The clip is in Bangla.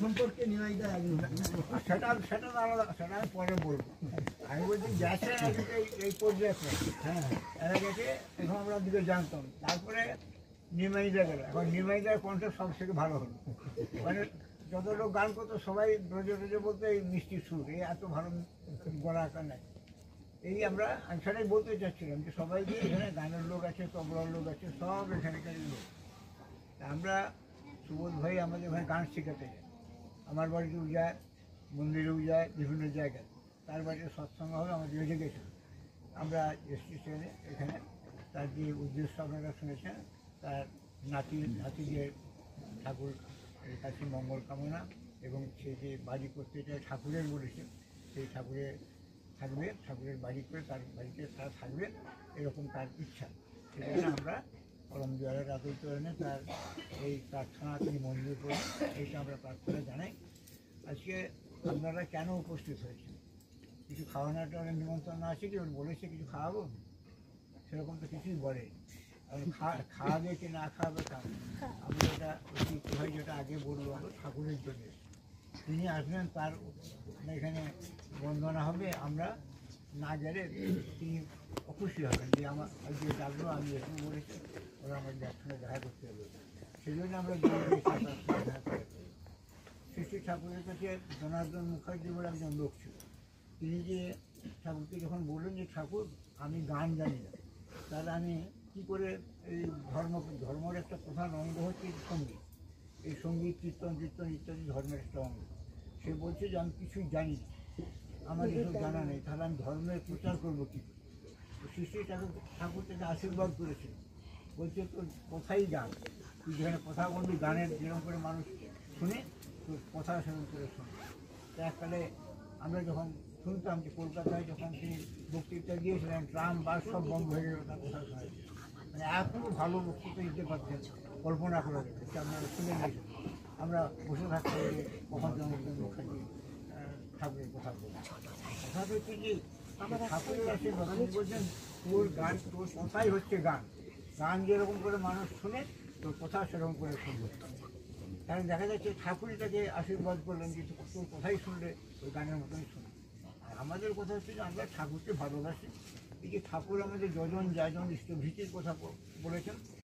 সম্পর্কে নিমাইদা সেটা সেটা তো আলাদা, সেটা আমি পরে বলবো। আমি বলছি গেছে এই পর্যায়ে, হ্যাঁ এরা গেছে, এখন আমরা দিকে জানতাম। তারপরে নিমাইদা গেল, এখন নিমাইদার কণ্ঠে সব থেকে ভালো হলো। মানে যত লোক গান করতো সবাই রোজে রোজে বলতে এই মিষ্টি সুর, এই এত ভালো গলা আঁকা নাই। এই আমি সেটাই বলতে চাচ্ছিলাম যে সবাই যে এখানে গানের লোক আছে, তবলার লোক আছে, সব এখানকারই লোক। আমরা সুবোধ ভাই আমাদের ওখানে গান শেখাতে যায়, আমার বাড়িতেও যায়, মন্দিরেও যায়, বিভিন্ন জায়গায়। তার বাড়িতে সৎসঙ্গ হলে আমাদের এসে গেছিল। আমরা স্টেশনে এখানে তার যে উদ্দেশ্য আপনারা শুনেছেন, তার নাতিদের ঠাকুর কাছে মঙ্গল কামনা, এবং সে যে বাড়ি করতে চায় ঠাকুরের বলেছে, সেই ঠাকুরের থাকবে, ঠাকুরের বাড়ি করে তার বাড়িতে তারা থাকবে, এরকম তার ইচ্ছা। সেখানে আমরা পরম জয়ের রাতুলচরণে তার এই প্রার্থনা তিনি মঞ্জুর করেন, এইটা আমরা প্রার্থনা জানাই। আজকে আপনারা কেন উপস্থিত হয়েছেন? কিছু খাওয়ানোটা নিমন্ত্রণ আছে কি? ওর বলেছে কিছু খাওয়াবো, সেরকম তো কিছুই বলে। খাওয়াবে কি না খাওয়াবে তা আমি যেটা ভাই যেটা আগে বললো, ঠাকুরের জন্য তিনি আসবেন, তার এখানে বন্দনা হবে, আমরা না গেলে তিনি অখুশি হবেন যে আমার আজকে ডাকলো, আমি এসে বলেছি, ওরা আমাদের একসঙ্গে দেখা করতে হবে। সেই জন্য আমরা দেখা করে। শ্রী ঠাকুরের কাছে জনার্দন মুখার্জি বলে একজন লোক ছিল। তিনি যে ঠাকুরকে যখন বললেন যে ঠাকুর আমি গান জানি না, তাহলে আমি কী করে এই ধর্মের একটা প্রধান অঙ্গ হচ্ছে সঙ্গীত, এই সঙ্গীত কীর্তন ইত্যাদি ধর্মের একটা অঙ্গ। সে বলছে যে আমি কিছুই জানি না, আমার এসব জানা নেই, তাহলে আমি ধর্মের প্রচার করবো কী করে? শ্রী ঠাকুর থেকে আশীর্বাদ করেছিল, বলছে তোর কথাই গান, তুই যেখানে কথা বলবি গানের যেরকম করে মানুষ শুনে, তোর কথা সেরকম করে শুনে। তো এককালে আমরা যখন শুনতাম যে কলকাতায় যখন তিনি বক্তৃতা দিয়েছিলেন, ট্রাম বাস সব বন্ধ হয়ে গেল তার কথা শোনা, মানে এত ভালো বক্তৃতা দিতে পারছেন, কল্পনা করে দেবে, এটা আপনারা শুনে নিয়েছেন। আমরা বসে থাকতে হবে কখন জনগণ মুখার্জি ঠাকুরের কথা বলছি। কথা হচ্ছে যে ঠাকুরের আশীর্বাদ, তিনি বলছেন তোর গান, তোর কথাই হচ্ছে গান, গান যেরকম করে মানুষ শুনে তোর কথা সেরকম করে শুনবে। কারণ দেখা যাচ্ছে ঠাকুরই তাকে আশীর্বাদ করলেন যে তোর কথাই শুনলে ওই গানের মতনই শুনবে। আর আমাদের কথা হচ্ছে যে আমরা ঠাকুরকে ভালোবাসি, এই যে ঠাকুর আমাদের যজন যাজন ইষ্টভীতির কথা বলেছেন,